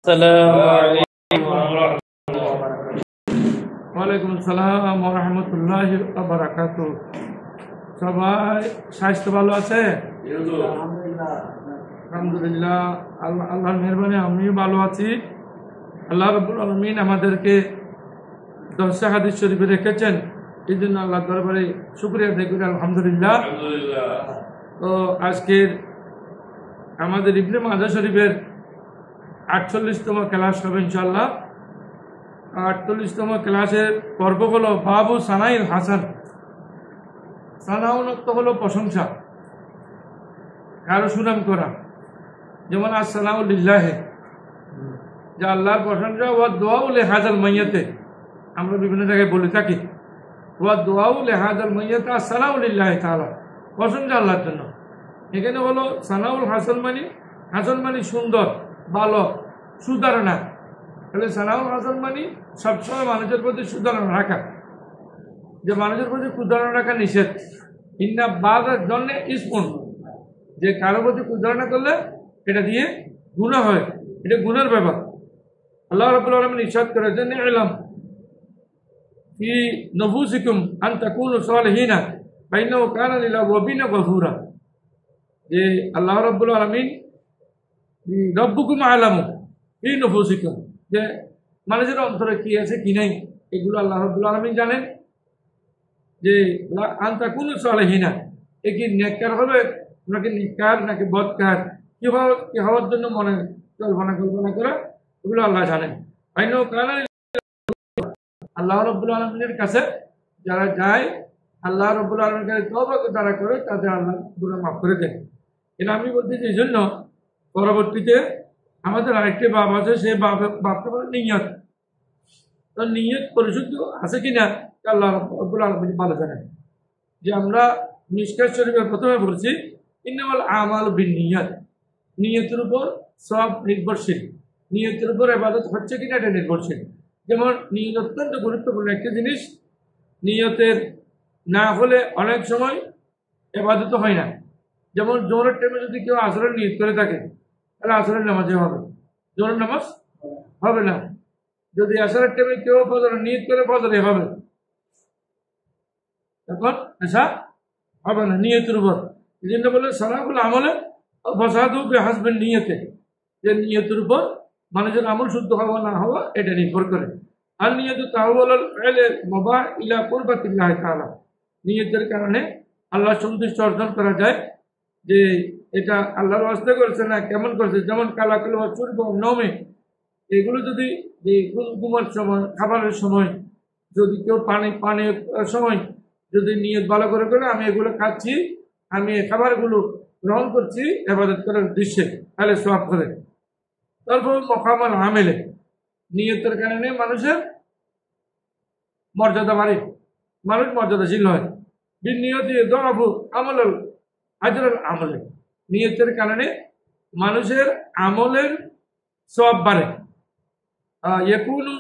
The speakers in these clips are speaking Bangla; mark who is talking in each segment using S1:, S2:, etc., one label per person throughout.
S1: السلام عليكم ورحمة الله وبركاته. وعليكم السلام ورحمة الله وبركاته. সবাই স্বাস্থ্য ভালো আছে? আলহামদুলিল্লাহ, আল্লাহর মেহরবানি আমিও ভালো আছি। আল্লাহ রাব্বুল আলামিন আমাদেরকে দর্শে হাদিস শরীফে রেখেছেন, এই জন্য আল্লাহর দরবারে শুকরিয়া আদায় করি আলহামদুলিল্লাহ। তো আজকের আমাদের ইবনে মাজাহ শরীফের 48তম ক্লাস হবে ইনশাআল্লাহ। 48তম ক্লাসের পর্ব হলো বাবু সানাইল হাসান। সানাউনত হলো প্রশংসা, কারো সুনাম করা, যেমন আসসালামু লিল্লাহি, যে আল্লাহর প্রশংসা। ওয়া দুআউ লিহাযাল মাইয়াতে, আমরা বিভিন্ন জায়গায় বলে থাকি ওয়া দুআউ লিহাযাল মাইয়াতে আসসালামু লিল্লাহি তাআলা, প্রশংসা আল্লাহর জন্য। এখানে হলো সানাউল হাসান মানে, হাসান মানে সুন্দর, ভালো, সুধারণা। তাহলে সানাউল হাসান মানে সবসময় মানুষের প্রতি সুধারণা রাখা, যে মানুষের প্রতি সুধারণা রাখা নিষেধ। ইন্না বাজার জন্য ইসমুন, যে কারো প্রতি সুধারণা করলে এটা দিয়ে গুনাহ হয়, এটা গুনার ব্যাপার। আল্লাহ রাব্বুল আলামিন ইরশাদ করেছেন, ইলাম ফি নুফুসিকুম আন তাকুনু সালিহিনা ফাইন্নাহু কানা লিল আওয়াবিনা গফুরা। যে আল্লাহ রাব্বুল আলামিন রব্বুকুম আলামু ফি নুফুসিকুম, যে মানুষের অন্তরে কি আছে কি নাই এগুলো আল্লাহ রাব্বুল আলামিন জানেন। যে আন তাকুনু সালিহিনা, এ কি নেককার হবে নাকি নেককার নাকি বদকার, কি হওয়ার জন্য মনে কল্পনা করা, এগুলো আল্লাহ জানেন। ফাইন্নাহু কানা, আল্লাহ রাব্বুল আলামিনের কাছে যারা যায়, আল্লাহ রাব্বুল আলামিনের কাছে তওবা যারা করে, তাদের আল্লাহ গুনাহ মাফ করে দেন। এটা আমি বলতেছি এই জন্য, পরবর্তীতে আমাদের আরেকটি বাপ আছে, সেই বাপটা বলে নিয়ত। তো নিয়ত পরিশুদ্ধ আছে কিনা আল্লাহ রাব্বুল আলামিন ভালো জানেন। যে আমরা মিশকাত শরীফের প্রথমে বলছি ইন্নামাল আমালু বিন্নিয়াত, নিয়তের উপর সব নির্ভরশীল, নিয়তের উপর ইবাদত হচ্ছে কিনা এটা নির্ভরশীল। যেমন নিয়ত অত্যন্ত গুরুত্বপূর্ণ একটি জিনিস, নিয়তের না হলে অনেক সময় ইবাদত হয় না। যেমন জোহরের টাইমে যদি কেউ আসরের নিয়ত করে থাকে, তাহলে আসরের নামাজে হবে, জোহরের নামাজ হবে না। যদি আসরের টাইমে কেউ ফজরের নিয়ত করে, ফজরে হবে, এখন এসা হবে না নিয়তের উপর। এই জন্য বলে সালাহুল আমলে ফসাদু বিহাসবিন নিয়তে, যে নিয়তের উপর মানুষের আমল শুদ্ধ হওয়া না হওয়া এটা নির্ভর করে। আর নিয়ত তাহওয়ালুল ফি'লি মুবাহ ইলা কুরবাতিল্লাহি তাআলা, নিয়তের কারণে আল্লাহর সন্তুষ্টি অর্জন করা যায়। যে এটা আল্লাহর ওয়াস্তে করেছে না কেমন করেছে, যেমন কালাকাল ওয়া চুরব নমে, এগুলো যদি ঘুমার সময়, খাবারের সময়, যদি কেউ পানির সময় যদি নিয়ত ভালো করে করে আমি এগুলো খাচ্ছি, আমি এই খাবারগুলো গ্রহণ করছি ইবাদত করার উদ্দেশ্যে, তাহলে সওয়াব করে। তারপর মকামাল আমেলে, নিয়তের কারণে মানুষের মর্যাদা বাড়ে, মানুষ মর্যাদাশীল হয়। বিনিয়তি দরাবু আমলুল আজরুল আমলে, নিয়তের কারণে মানুষের আমলের সওয়াব বাড়ে। ইয়াকুনু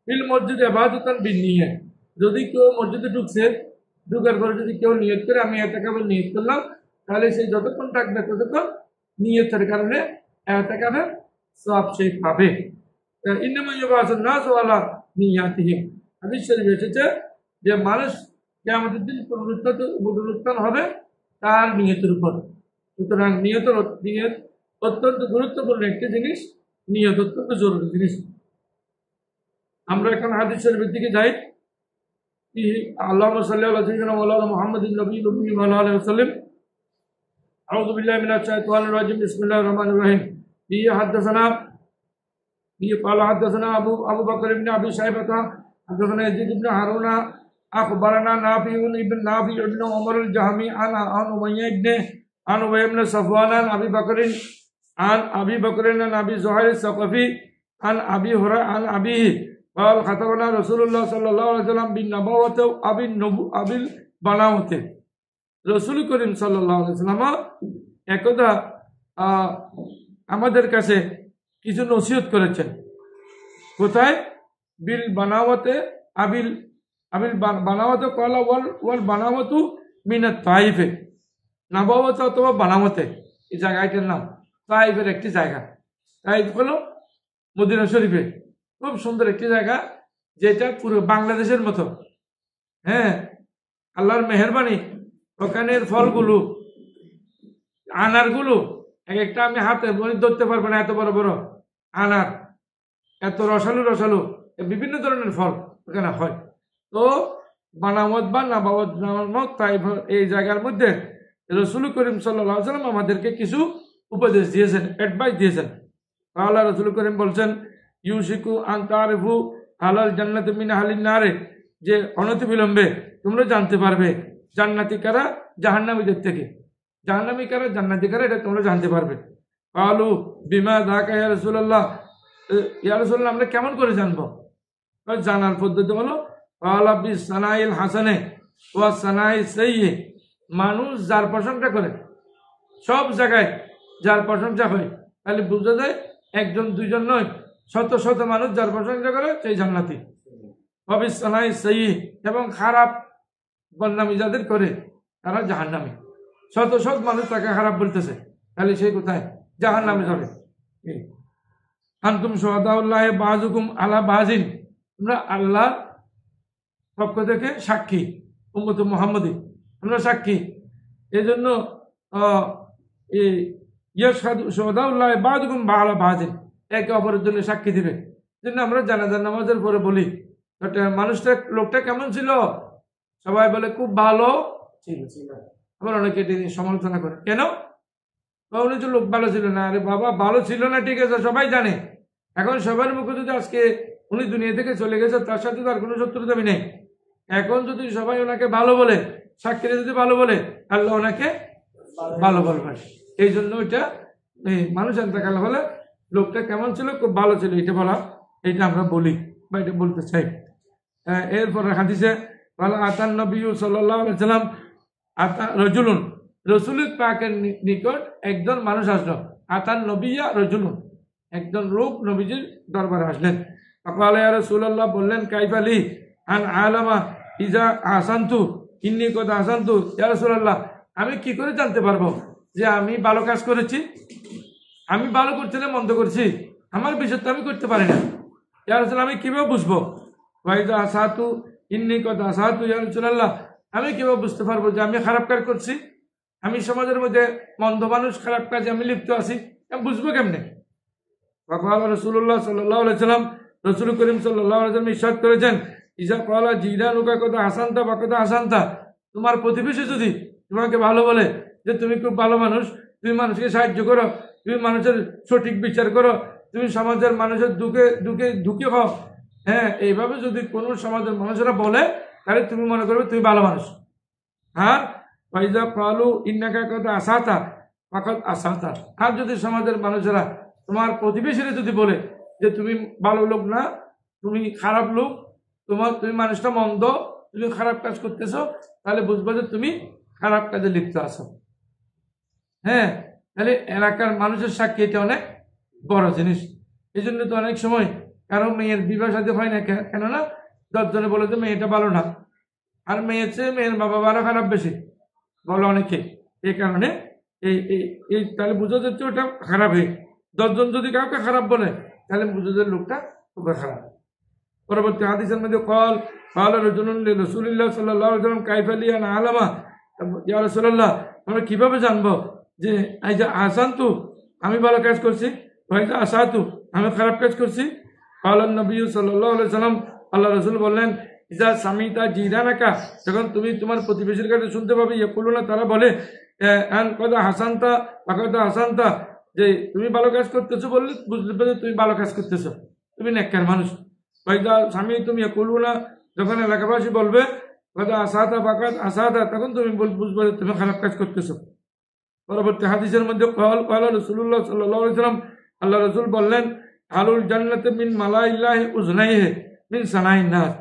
S1: ফিল মসজিদে ইবাদাতান বিনিয়াত, যদি কেউ মসজিদে ঢুকার পরে যদি কেউ নিয়ত করে আমি ইতিকাফের নিয়ত করলাম, তাহলে সে যতক্ষণ থাকবে ততক্ষণ নিয়তের কারণে ইতিকাফের সওয়াব সে পাবে। ইন্নামা ইউবাসুন নাসু আলা নিয়াতিহিম, হাদিস শরীফে এসেছে যে মানুষ কিয়ামতের দিন পুনরুত্থান হবে তার নিয়তের উপর। সুতরাং নিয়ত অত্যন্ত গুরুত্বপূর্ণ একটি জিনিস, নিয়ত অত্যন্ত জরুরি জিনিস। আমরা এখন হাদিস শরীফের দিকে যাই। আল্লাহুম্মা সাল্লি আলা সাইয়্যিদিনা মাওলানা মুহাম্মাদিন নবিয়্যিল উম্মি ওয়া আলা আলিহি ওয়া সাল্লাম। আউযু বিল্লাহি মিনাশ শাইতানির রাজিম, বিসমিল্লাহির রহমানির রহিম। قال حدثنا أبو بكر بن أبي شيبة حدثنا يزيد بن هارون أخبرنا نافع بن عمر الجهمي عن أمية بن صفوان عن أبي بكر عن أبي زهير الثقفي عن أبي هريرة عن أبيه قال خطبنا رسول الله صلى الله عليه وسلم بالنبوة أبي البناوة। রসুল করিম সাল্লাল্লাহু আলাইহি ওয়াসাল্লাম একদা আমাদের কাছে কিছু নসিহত করেছেন। কোথায়? বিল বানাওয়াতে, আবিল বানাওয়াতে কলা ওয়াল বানাওয়াতু মিনাত তাইফে, নাবাওয়াত অথবা বানাওয়াতে, এই জায়গাটার নাম তাইফের একটি জায়গা। তাইফ হলো মদিনা শরীফে, খুব সুন্দর একটি জায়গা, যেটা পুরো বাংলাদেশের মতো। হ্যাঁ, আল্লাহর মেহেরবানি, ওখানের ফলগুলো, আনারগুলো এক একটা আমি হাতে ধরতে পারবো না, এত বড় বড় আনার, এত রসালু রসালু, বিভিন্ন ধরনের ফল ওখানে হয়। তো বানামত বা নাবাবত নামক তাই এই জায়গার মধ্যে রসুল করিম সাল্লাল্লাহু আলাইহি ওয়াসাল্লাম আমাদেরকে কিছু উপদেশ দিয়েছেন, অ্যাডভাইস দিয়েছেন। তাহলে রসুল করিম বলছেন, ইউশিকু আন তারিফু হালাল জান্নাতি মিন আহলিন নারে, যে অনতি বিলম্বে তোমরা জানতে পারবে জান্নাতি কারা জাহান্নামীদের থেকে, জাহান্নামী কারা জান্নাতি কারা, এটা তোমরা জানতে পারবে। কালু বিমা যাকা ইয়া রাসূলুল্লাহ, ইয়া রাসূলুল্লাহ আমরা কেমন করে জানবো? জানার পদ্ধতি হলো কালা বিস সানাইল হাসানে ওয়া সানাই সাইয়্যি, মানুষ যার প্রশংসা করে, সব জায়গায় যার প্রশংসা হয়, তাহলে বুঝা যায় একজন দুইজন নয়, শত শত মানুষ যার প্রশংসা করে সেই জান্নাতি। ওয়া সানাই সাইয়্যি, এবং খারাপ বদনামি যাদের করে তারা জাহান্নামী। শত শত মানুষ তাকে খারাপ বলতেছে, তাহলে সে কোথায়? জাহান্নামে যাবে। আনতুম শুহাদাউল্লাহি বাযুকুম আলা বাযিন, তোমরা আল্লাহর পক্ষ থেকে সাক্ষী, উম্মতে মুহাম্মদী আমরা সাক্ষী। এই জন্য শুহাদাউল্লাহি বাযুকুম আলা বাযিন, একে অপরের জন্য সাক্ষী দিবে। জন্য আমরা জানাজার নামাজের পরে বলি, মানুষটা লোকটা কেমন ছিল? সবাই বলে খুব ভালো ছিল। আবার অনেকে এটি সমালোচনা করে, কেন? উনি তো লোক ভালো ছিল না। আরে বাবা, ভালো ছিল না ঠিক আছে, সবাই জানে। এখন সবার মুখে যদি আজকে উনি দুনিয়া থেকে চলে গেছে, তার সাথে তো আর কোনো শত্রুতা নেই। এখন যদি সবাই ওনাকে ভালো বলে, সাক্ষীরা যদি ভালো বলে, আল্লাহ ওনাকে ভালো বলবেন। এই জন্য এটা মানুষ এতকাল হলে লোকটা কেমন ছিল, খুব ভালো ছিল, এটা বলা, এটা আমরা বলি বা এটা বলতে চাই। এরপরে হাদিসে বলা, আতান নবী সাল্লাল্লাহু আলাইহি ওয়াসাল্লাম রজুলুন, রসুল পাকের নিকট একজন মানুষ আসলো। আতান নবিয়া রজুলুন, একজন লোক নবীজির দরবারে আসলেন। ফাকালা ইয়া রাসূলুল্লাহ, বললেন, কাইফালি আন আলামা ইজা আহসানতু ইন্নী কদ আহসানতু, ইয়া রাসূলুল্লাহ আমি কি করে জানতে পারবো যে আমি ভালো কাজ করেছি? আমি ভালো করছি না মন্দ করছি, আমার বিষয় তো আমি করতে পারি না। ইয়া রাসূলুল্লাহ আমি কিভাবে বুঝবো? ওয়াইজা আসাতু ইন্নী কদ আসাতু, ইয়া রাসূলুল্লাহ আমি কিভাবে বুঝতে পারবো যে আমি খারাপ কাজ করছি? আমি সমাজের মধ্যে মন্দ মানুষ, খারাপ কাজে আমি লিপ্ত আছি, আমি বুঝবো কেমনে? রাসূলুল্লাহ সাল্লাল্লাহু আলাইহি ওয়াসাল্লাম, রাসূল করিম সাল্লাল্লাহু আলাইহি ওয়াসাল্লাম ইরশাদ করেছেন, ইজা ক্বালা জিরানুকা কদ আহসানতা বা কদ আহসানতা, তোমার প্রতিবেশী যদি তোমাকে ভালো বলে যে তুমি খুব ভালো মানুষ, তুমি মানুষকে সাহায্য করো, তুমি মানুষের সঠিক বিচার করো, তুমি সমাজের মানুষের দুঃখে হও, হ্যাঁ, এইভাবে যদি কোনো সমাজের মানুষেরা বলে, তাহলে তুমি মনে করবে তুমি ভালো মানুষ। আর ফাইজা ক্বালু ইন্নাকা কদ আসাতা ফাকাদ আসাতা, আর যদি সমাজের মানুষেরা তোমার প্রতিবেশীরা যদি বলে যে তুমি ভালো লোক না, তুমি খারাপ লোক, তুমি মানুষটা মন্দ, তুমি খারাপ কাজ করতেছো, তাহলে বুঝবো যে তুমি খারাপ কাজে লিপ্ত আছো। হ্যাঁ, তাহলে এলাকার মানুষের সাক্ষী এটা অনেক বড় জিনিস। এই জন্য তো অনেক সময় কারো মেয়ের বিবাহ শাদী হয় না, কেননা 10 জনে বলে যে মেয়েটা ভালো না, আর মেয়ের চেয়ে মেয়ের বাবা আরো খারাপ বেশি বলে অনেকে। এই কারণে এই তাহলে বুঝা যাচ্ছে ওটা খারাপ। 10 জন যদি কাউকে খারাপ বলে, তাহলে বুঝা যায় লোকটা খুব খারাপ। পরবর্তী হাদিসের মধ্যে রাসূলুল্লাহ সাল্লাল্লাহু আলাইহি ওয়াসাল্লাম কাইফা লি আন আলামা, ইয়া রাসূলুল্লাহ আমরা কিভাবে জানবো যে এই যে আহসানতু আমি ভালো কাজ করছি, ওয়া ইজা আসাতু আমি খারাপ কাজ করছি? ক্বালান নবী সাল্লাল্লাহু আলাইহি ওয়াসাল্লাম, আল্লাহ রাসূল বললেন, ইজা সামিতা জিরানাকা, যখন তুমি তোমার প্রতিবেশীর কাছে শুনতে পাবে, ইয়াকুলুনা তারা বলে, আন কদ হাসানতা ওয়া কদ হাসানতা, যে তুমি ভালো কাজ করতেছো, বললে বুঝতে পারবে তুমি ভালো কাজ করতেছো, তুমি নেককার মানুষ। ওয়াইদা স্বামী তুমি ইয়াকুলুনা, যখন এলাকাবাসী বলবে কদ আসাতা ওয়া কদ আসাতা, তখন তুমি বুঝবে তুমি খারাপ কাজ করতেছো। পরবর্তী হাদিসের মধ্যে ক্বালা রাসূলুল্লাহ সাল্লাল্লাহু আলাইহি ওয়াসাল্লাম, আল্লাহ রাসূল বললেন, আলুল জান্নাতি মিন মালাইল্লাহি উজনাইহি মিন সানাইন নাস,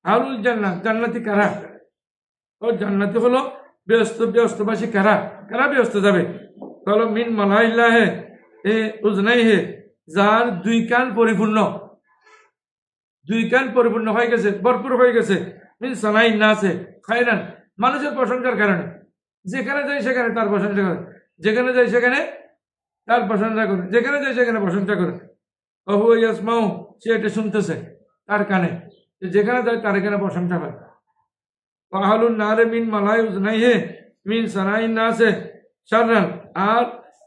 S1: আলুল জান্নাত জান্নাতি কারা? ও জান্নাতি হলো ব্যস্তবাসী কারা? কারা ব্যস্ত যাবে? বলো মিন মালাইল্লাহি উজনাইহি, যার 2 কান পরিপূর্ণ, 2 কান পরিপূর্ণ হয়ে গেছে, ভরপুর হয়ে গেছে, মিন সানাইন নাসে খায়রান, মানুষের প্রশংসার কারণে, যেখানে যাই সেখানে তার প্রশংসা করে, যেখানে যাই সেখানে তার প্রশংসা করে, যেখানে যাই সেখানে প্রশংসা করে। ওয়া ইয়াসমাউ, সে এটা শুনতেছে তার কানে, যেখানে যায় তার এখানে প্রশংসা পায়। আহলুন নারে মিন মালাই উজনাইহি মিন সানাইন নাসে শাররান, আর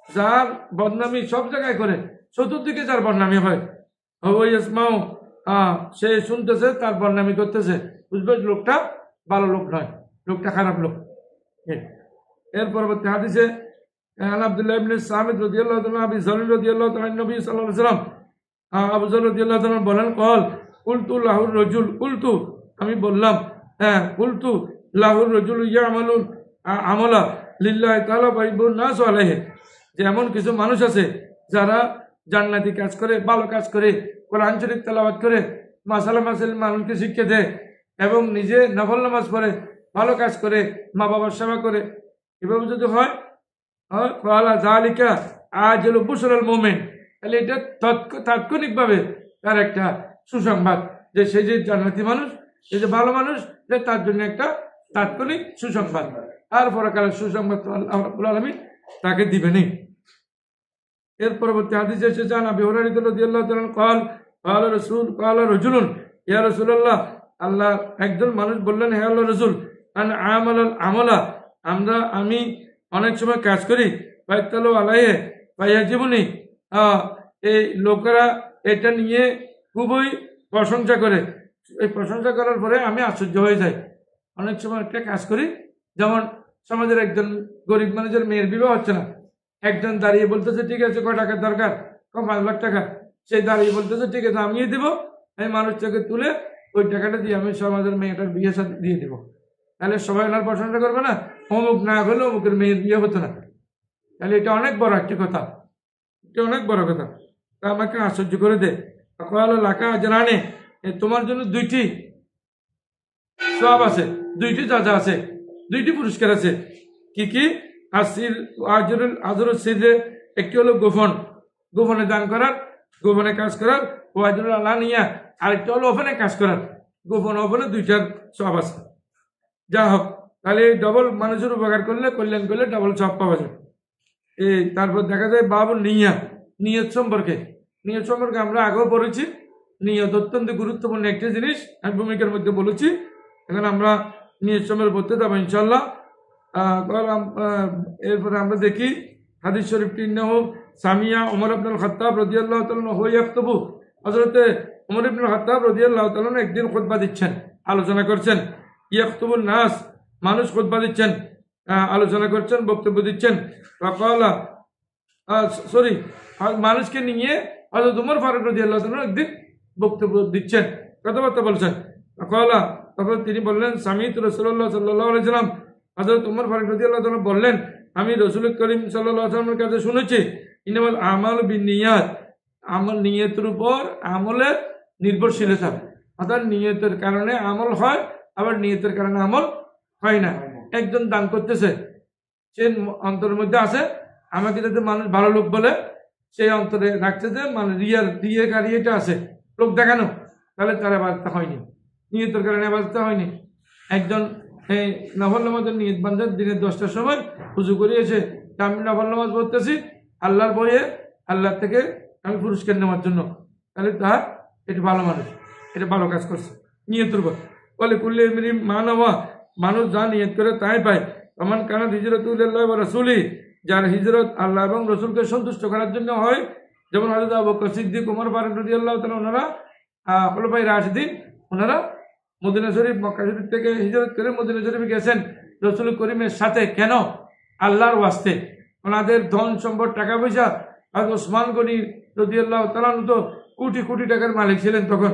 S1: যার বদনামি সব জায়গায় করে, চতুর্দিকে যার বদনামি হয়, ওয়া ইয়াসমাউ, সে শুনতেছে, তার বদনামি করতেছে, বুঝবে লোকটা ভালো লোক নয়, লোকটা খারাপ লোক। এর পরবর্তী হাদিসে আব্দুল্লাহ ইবনে সামিদ রাদিয়াল্লাহু তাআলা আবি যর রাদিয়াল্লাহু তাআলা নবী সাল্লাল্লাহু আলাইহি ওয়াসাল্লাম, আবু যর রাদিয়াল্লাহু তাআলা বলেন, কল কুলতু লাহুর রাজুল, কুলতু আমি বললাম, কুলতু লাহুর রাজুল ইয়ামালুল আমালা লিল্লাহি তাআলা ওয়া ইবুন নাস আলাইহি, যে এমন কিছু মানুষ আছে যারা জান্নাতি কাজ করে, ভালো কাজ করে, কোরআন শরীফ তেলাওয়াত করে, মাসালা মাসাইল মানুষকে শিক্ষা দেয় এবং নিজে নফল নামাজ পড়ে, ভালো কাজ করে, মা বাবার সেবা করে, এভাবে যদি হয় জালিকা আজল বুশরাল মুমিন, তাহলে এটা তাৎক্ষণিকভাবে তার একটা সুসংবাদ, যে সে যে জান্নাতি মানুষ, সে যে ভালো মানুষ, তার জন্য একটা তাৎক্ষণিক সুসংবাদ, আর পরকালের সুসংবাদ আল্লাহ রাব্বুল আলামিন তাকে দিবেনই। এর পরবর্তী হাদিসে এসেছে আবু হুরায়রা রাদিয়াল্লাহু তাআলা قال قال رسول قال رجل يا رسول الله, আল্লাহ একজন মানুষ বললেন, হে আল্লাহর রাসূল, আন আমালাল আমালা, আমি অনেক সময় কাজ করি, ফাইতালু আলাইহি ফায়াজিবুনি, এই লোকেরা এটা নিয়ে খুবই প্রশংসা করে, এই প্রশংসা করার পরে আমি আশ্চর্য হয়ে যাই। অনেক সময় একটা কাজ করি, যেমন সমাজের একজন গরিব মানুষের মেয়ের বিবাহ হচ্ছে না, একজন দাঁড়িয়ে বলতেছে ঠিক আছে কয় টাকার দরকার, 5 লাখ টাকা, সেই দাঁড়িয়ে বলতেছে ঠিক আছে আমিই দিব, আমি মানুষটাকে তুলে ওই টাকাটা দিয়ে আমি সমাজের মেয়েটার বিয়ে সাথে দিয়ে দিব, তাহলে সবাই ওনার প্রশংসা করবে না, অমুক না হলে অমুকের মেয়ের বিয়ে হতো না, তাহলে এটা অনেক বড় একটি কথা, এটা অনেক বড় কথা। তা আমাকে আশ্চর্য করে দে, লাকা জানানে, তোমার জন্য 2টি সওয়াব আছে, 2টি জাযা আছে, 2টি পুরস্কার আছে। কি কি? আসির আজরুল আজরুল সিরে, একটি হলো গোপনে দান করার, গোপনে কাজ করার, ও আজরুল আলানিয়া, আরেকটা হলো ওপেনে কাজ করার, গোপন ওপেনে 2টার সওয়াব আছে। যা হোক, তাহলে ডবল মানুষের উপকার করলে, কল্যাণ করলে ডবল সওয়াব পাওয়া যায়। তারপর দেখা যায় বাবু নিয়ত সম্পর্কে আমরা আগেও পড়েছি। নিয়ত অত্যন্ত গুরুত্বপূর্ণ একটি জিনিস, আমি ভূমিকার মধ্যে বলেছি। এখন আমরা নিয়ত সম্পর্কে পড়তে যাবো ইনশাল্লাহ। এরপরে আমরা দেখি হাদিস শরীফটি, সামিয়া ওমর ইবনুল খাত্তাব রাদিয়াল্লাহু তাআলা হু ইয়াখতুবু, হযরত ওমর ইবনুল খাত্তাব রাদিয়াল্লাহু তাআলা একদিন খুতবা দিচ্ছেন, আলোচনা করছেন। ইয়াখতুবুন নাস, মানুষ খুতবা দিচ্ছেন, আলোচনা করছেন, বক্তব্য দিচ্ছেন। মানুষকে নিয়ে হযরত ওমর ফারুক রাদিয়াল্লাহু তাআলা একদিন বক্তব্য দিচ্ছেন, কথাবার্তা বলছেন। তখন তিনি বললেন, সামিত রাসূলুল্লাহ সাল্লাল্লাহু আলাইহি ওয়াসাল্লাম, হযরত ওমর ফারুক রাদিয়াল্লাহু তাআলা বললেন, আমি রাসূল করিম সাল্লাল্লাহু আলাইহি ওয়াসাল্লামের কাছে শুনেছি, ইন্নামাল আমালু বিন্নিয়াত, আমল নিয়তের উপর আমলের নির্ভরশীলতা, অর্থাৎ নিয়তের কারণে আমল হয়, আবার নিয়তের কারণে আমল হয় না। একজন দান করতেছে, সে অন্তরের মধ্যে আছে আমাকে যাতে মানুষ ভালো লোক বলে, সেই অন্তরে রাখছে যে মানে রিয়েটা আছে, লোক দেখানো, তাহলে তার আবাদত হয়নি, নিয়তের কারণে আবাদত হয়নি। একজন নফল নামাজের নিয়ত বাঁধে, দিনের 10টার সময় উযু করে এসে আমি নফল নামাজ পড়তেছি আল্লাহর ভয়ে, আল্লাহ থেকে আমি পুরস্কার নেওয়ার জন্য, তাহলে তার এটা ভালো মানুষ, এটা ভালো কাজ করছে নিয়তের উপর। বলে কুল্লি মানবা, মানুষ যা নিয়ত করে তাই পায়। আমান কানাত হিজরাতুল্লাহি ওয়া রাসূলি, যার হিজরত আল্লাহ এবং রসুলকে সন্তুষ্ট করার জন্য হয়, যেমন হযরত আবু বকর সিদ্দিক, ওমর ফারুক রাদিয়াল্লাহু তাআলা, ওনারা খুলাফায়ে রাশিদিন, ওনারা মদিনা শরীফ, মক্কা শরীফ থেকে হিজরত করে মদিনা শরীফে গেছেন রাসূল করিমের সাথে। কেন? আল্লাহর ওয়াস্তে। ওনাদের ধন সম্পদ, টাকা পয়সা, আর ওসমান গনি রাদিয়াল্লাহু তাআলা তো কোটি কোটি টাকার মালিক ছিলেন তখন।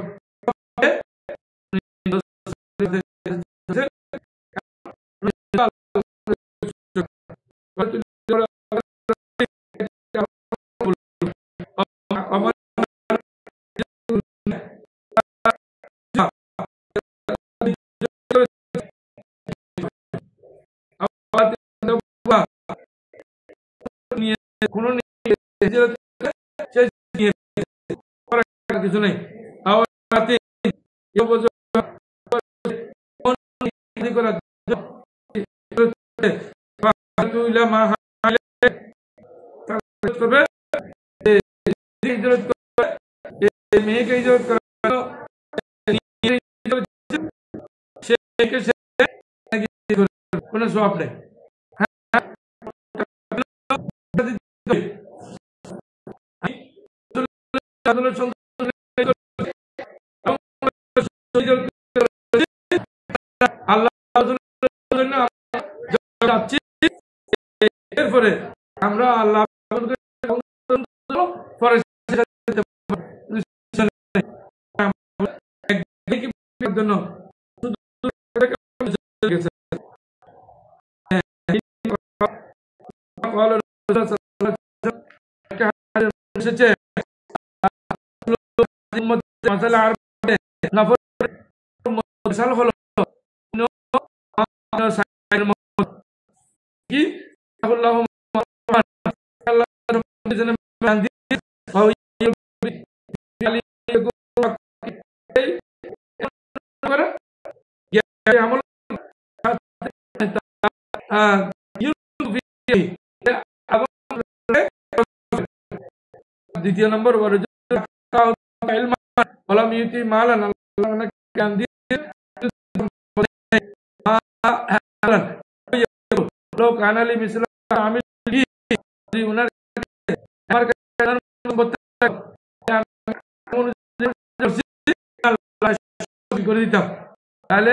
S1: কিছু নেই, মেয়েকে ইজ্জত করা সে মেয়েকে সে কোনো সওয়াব নেই। এরপরে আমরা আল্লাহ জন্য এসেছে হলো কি দ্বিতীয় নম্বর করে দিতাম তাহলে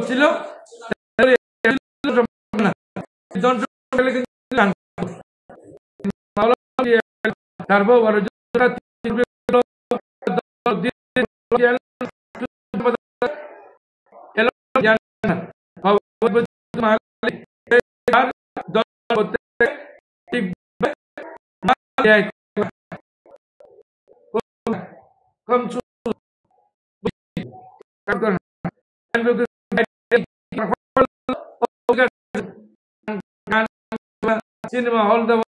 S1: ছিল তারপর সিনেমা হল দেওয়া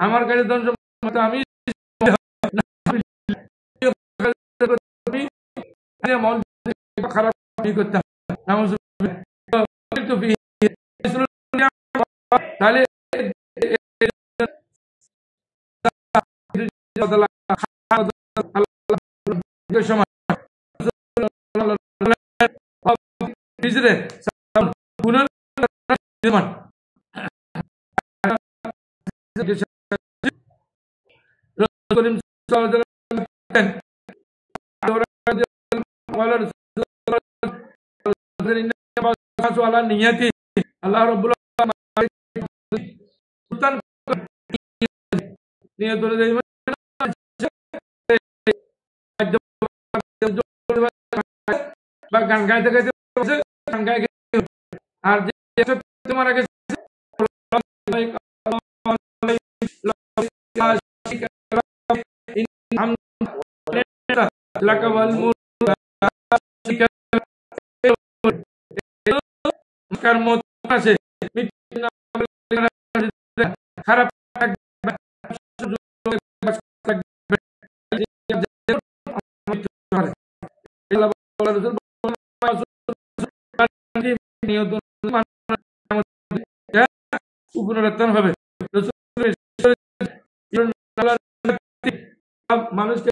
S1: আমার কাছে আমি খারাপ করতাম তাহলে নিয়তি আল্লাহ রাব্বুল গান গাইতে গাইতে গান গাই আর যে মারা গেছে খারাপ পুনরুত্থান হবে মানুষকে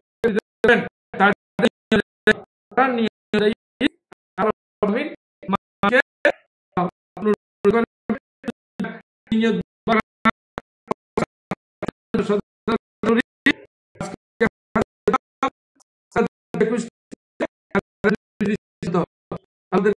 S1: আমাদের